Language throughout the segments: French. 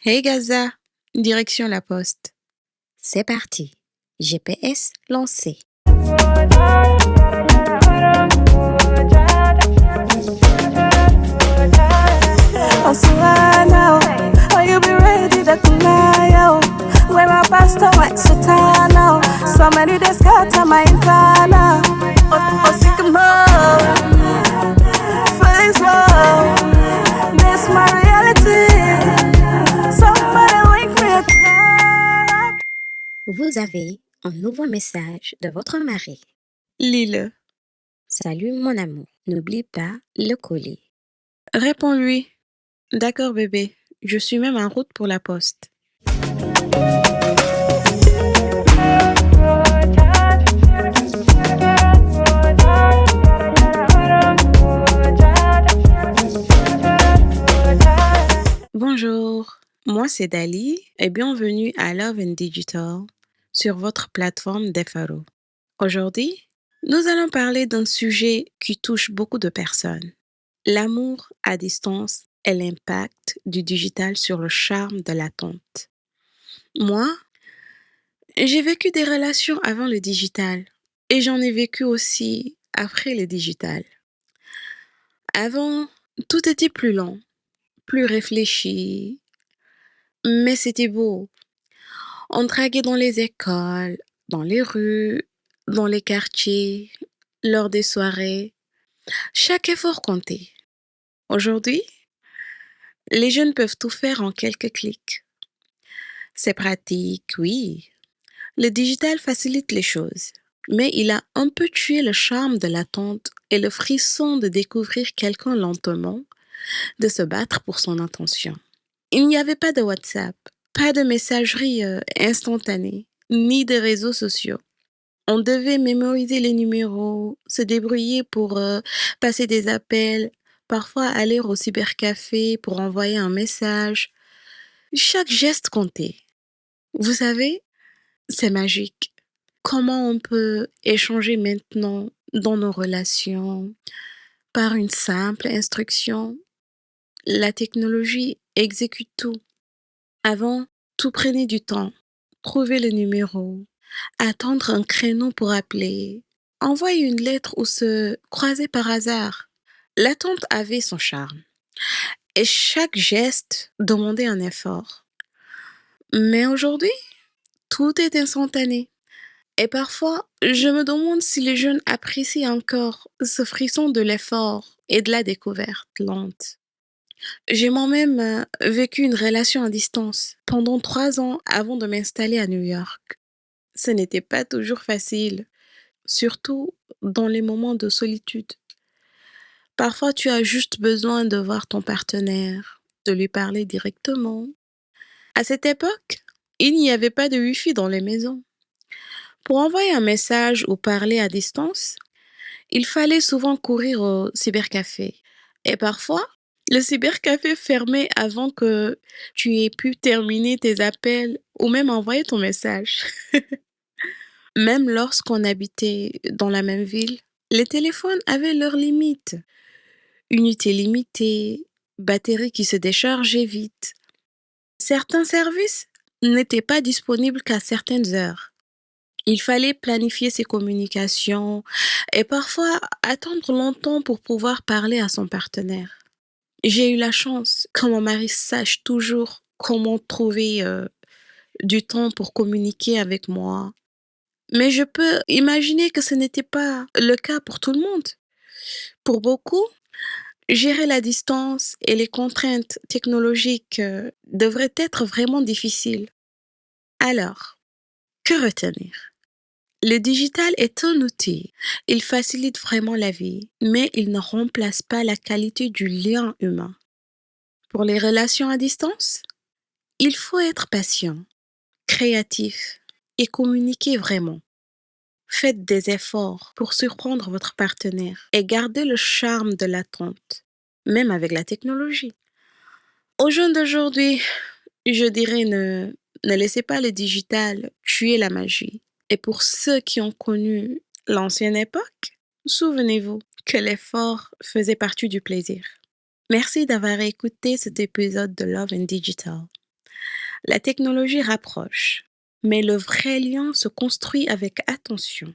Hey Gaza, direction la poste. C'est parti. GPS lancé. Oswana, oh, you be ready to kunaya, where my pastor went sutana, so many days got to my infana, Osikamo, feelings low, this my reality, somebody wake me up. Vous avez un nouveau message de votre mari. Lis-le. Salut mon amour, n'oublie pas le colis. Réponds-lui. D'accord bébé, je suis même en route pour la poste. Bonjour, moi c'est Dali et bienvenue à Love and Digital sur votre plateforme Defaro. Aujourd'hui, nous allons parler d'un sujet qui touche beaucoup de personnes. L'amour à distance et l'impact du digital sur le charme de l'attente. Moi, j'ai vécu des relations avant le digital et j'en ai vécu aussi après le digital. Avant, tout était plus lent, plus réfléchi, mais c'était beau. On draguait dans les écoles, dans les rues, dans les quartiers, lors des soirées. Chaque effort comptait. Aujourd'hui, les jeunes peuvent tout faire en quelques clics. C'est pratique, oui. Le digital facilite les choses, mais il a un peu tué le charme de l'attente et le frisson de découvrir quelqu'un lentement, de se battre pour son attention. Il n'y avait pas de WhatsApp, pas de messagerie instantanée, ni de réseaux sociaux. On devait mémoriser les numéros, se débrouiller pour passer des appels, parfois aller au cybercafé pour envoyer un message. Chaque geste comptait. Vous savez, c'est magique. Comment on peut échanger maintenant dans nos relations par une simple instruction? La technologie exécute tout. Avant, tout prenait du temps. Trouver le numéro, attendre un créneau pour appeler, envoyer une lettre ou se croiser par hasard. L'attente avait son charme et chaque geste demandait un effort. Mais aujourd'hui, tout est instantané. Et parfois, je me demande si les jeunes apprécient encore ce frisson de l'effort et de la découverte lente. J'ai moi-même vécu une relation à distance pendant 3 ans avant de m'installer à New York. Ce n'était pas toujours facile, surtout dans les moments de solitude. Parfois, tu as juste besoin de voir ton partenaire, de lui parler directement. À cette époque, il n'y avait pas de Wi-Fi dans les maisons. Pour envoyer un message ou parler à distance, il fallait souvent courir au cybercafé. Et parfois, le cybercafé fermait avant que tu aies pu terminer tes appels ou même envoyer ton message. Même lorsqu'on habitait dans la même ville, les téléphones avaient leurs limites. Unité limitée, batterie qui se déchargeait vite. Certains services n'étaient pas disponibles qu'à certaines heures. Il fallait planifier ses communications et parfois attendre longtemps pour pouvoir parler à son partenaire. J'ai eu la chance que mon mari sache toujours comment trouver du temps pour communiquer avec moi. Mais je peux imaginer que ce n'était pas le cas pour tout le monde. Pour beaucoup, gérer la distance et les contraintes technologiques devraient être vraiment difficiles. Alors, que retenir? Le digital est un outil. Il facilite vraiment la vie, mais il ne remplace pas la qualité du lien humain. Pour les relations à distance, il faut être patient, créatif et communiquer vraiment. Faites des efforts pour surprendre votre partenaire et gardez le charme de l'attente, même avec la technologie. Aux jeunes d'aujourd'hui, je dirais ne laissez pas le digital tuer la magie. Et pour ceux qui ont connu l'ancienne époque, souvenez-vous que l'effort faisait partie du plaisir. Merci d'avoir écouté cet épisode de Love and Digital. La technologie rapproche, mais le vrai lien se construit avec attention,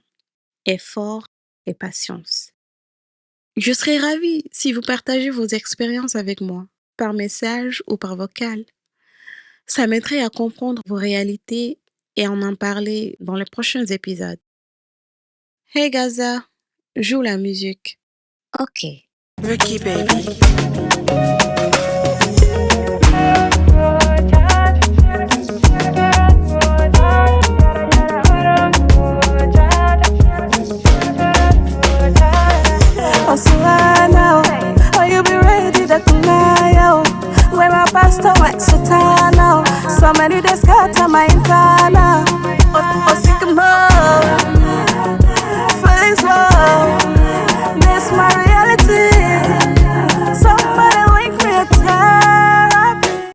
effort et patience. Je serais ravie si vous partagez vos expériences avec moi, par message ou par vocal. Ça m'aiderait à comprendre vos réalités et à en parler dans les prochains épisodes. Hey Gaza, joue la musique. Ok. Ricky baby. Oh, Suana, oh, you be ready to cry, oh. Where my pastor went Sutana, so many days got my infana. Oh, sick of